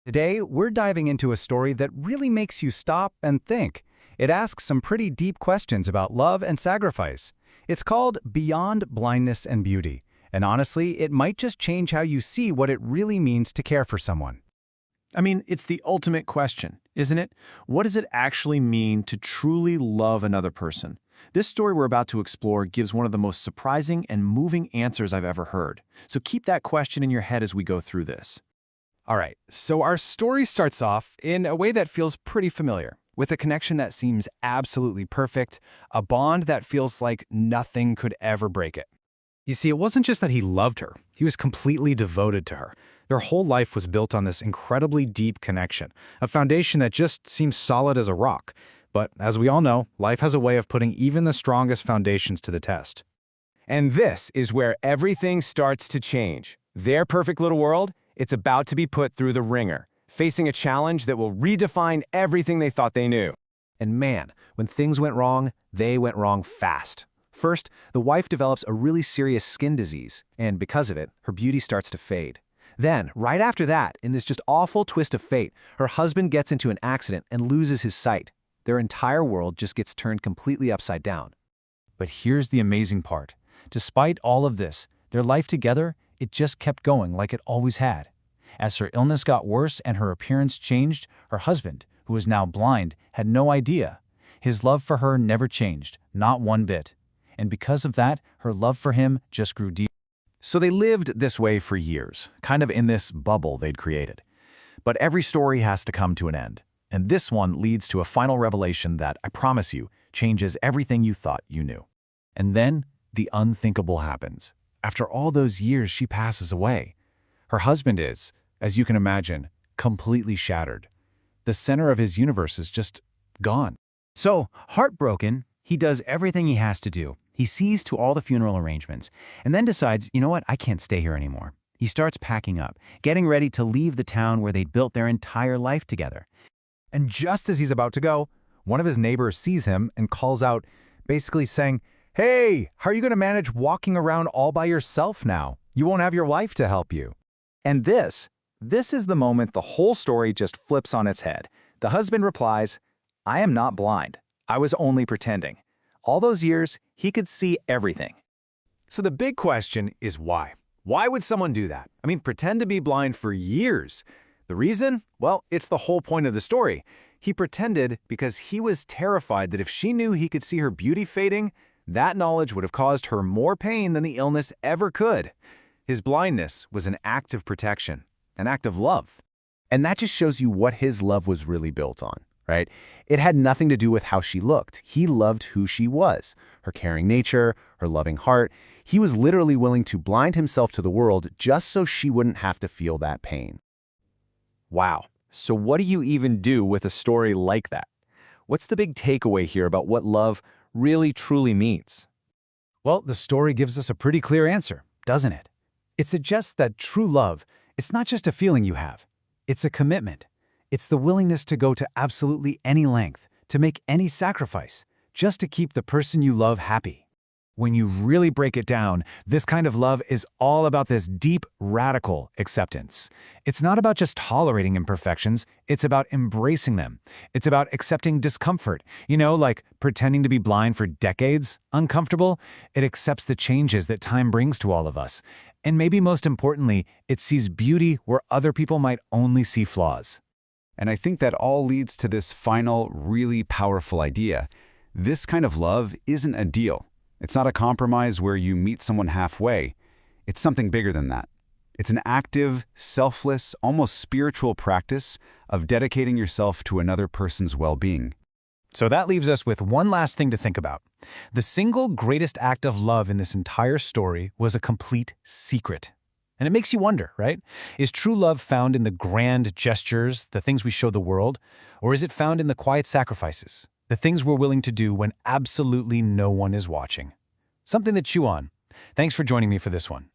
Today, we're diving into a story that really makes you stop and think. It asks some pretty deep questions about love and sacrifice. It's called Beyond Blindness and Beauty, and honestly, it might just change how you see what it really means to care for someone. I mean, it's the ultimate question, isn't it? What does it actually mean to truly love another person? This story we're about to explore gives one of the most surprising and moving answers I've ever heard. So keep that question in your head as we go through this. All right, so our story starts off in a way that feels pretty familiar, with a connection that seems absolutely perfect, a bond that feels like nothing could ever break it. You see, it wasn't just that he loved her. He was completely devoted to her. Their whole life was built on this incredibly deep connection, a foundation that just seems solid as a rock. But as we all know, life has a way of putting even the strongest foundations to the test. And this is where everything starts to change. Their perfect little world, it's about to be put through the ringer, facing a challenge that will redefine everything they thought they knew. And man, when things went wrong, they went wrong fast. First, the wife develops a really serious skin disease, and because of it, her beauty starts to fade. Then, right after that, in this just awful twist of fate, her husband gets into an accident and loses his sight. Their entire world just gets turned completely upside down. But here's the amazing part. Despite all of this, their life together, it just kept going like it always had. As her illness got worse and her appearance changed, her husband, who was now blind, had no idea. His love for her never changed, not one bit. And because of that, her love for him just grew deeper. So they lived this way for years, kind of in this bubble they'd created. But every story has to come to an end. And this one leads to a final revelation that, I promise you, changes everything you thought you knew. And then, the unthinkable happens. After all those years, she passes away. Her husband is, as you can imagine, completely shattered. The center of his universe is just gone. So, heartbroken, he does everything he has to do. He sees to all the funeral arrangements, and then decides, you know what, I can't stay here anymore. He starts packing up, getting ready to leave the town where they'd built their entire life together. And just as he's about to go, one of his neighbors sees him and calls out, basically saying, "Hey, how are you going to manage walking around all by yourself now? You won't have your wife to help you." And this is the moment the whole story just flips on its head. The husband replies, "I am not blind. I was only pretending." All those years, he could see everything. So the big question is why? Why would someone do that? I mean, pretend to be blind for years. The reason? Well, it's the whole point of the story. He pretended because he was terrified that if she knew he could see her beauty fading, that knowledge would have caused her more pain than the illness ever could. His blindness was an act of protection, an act of love. And that just shows you what his love was really built on, right? It had nothing to do with how she looked. He loved who she was, her caring nature, her loving heart. He was literally willing to blind himself to the world just so she wouldn't have to feel that pain. Wow. So what do you even do with a story like that? What's the big takeaway here about what love really truly means? Well, the story gives us a pretty clear answer, doesn't it? It suggests that true love, it's not just a feeling you have. It's a commitment. It's the willingness to go to absolutely any length, to make any sacrifice, just to keep the person you love happy. When you really break it down, this kind of love is all about this deep, radical acceptance. It's not about just tolerating imperfections, it's about embracing them. It's about accepting discomfort. You know, like pretending to be blind for decades, uncomfortable. It accepts the changes that time brings to all of us. And maybe most importantly, it sees beauty where other people might only see flaws. And I think that all leads to this final, really powerful idea. This kind of love isn't a deal. It's not a compromise where you meet someone halfway. It's something bigger than that. It's an active, selfless, almost spiritual practice of dedicating yourself to another person's well-being. So that leaves us with one last thing to think about. The single greatest act of love in this entire story was a complete secret. And it makes you wonder, right? Is true love found in the grand gestures, the things we show the world? Or is it found in the quiet sacrifices, the things we're willing to do when absolutely no one is watching? Something to chew on. Thanks for joining me for this one.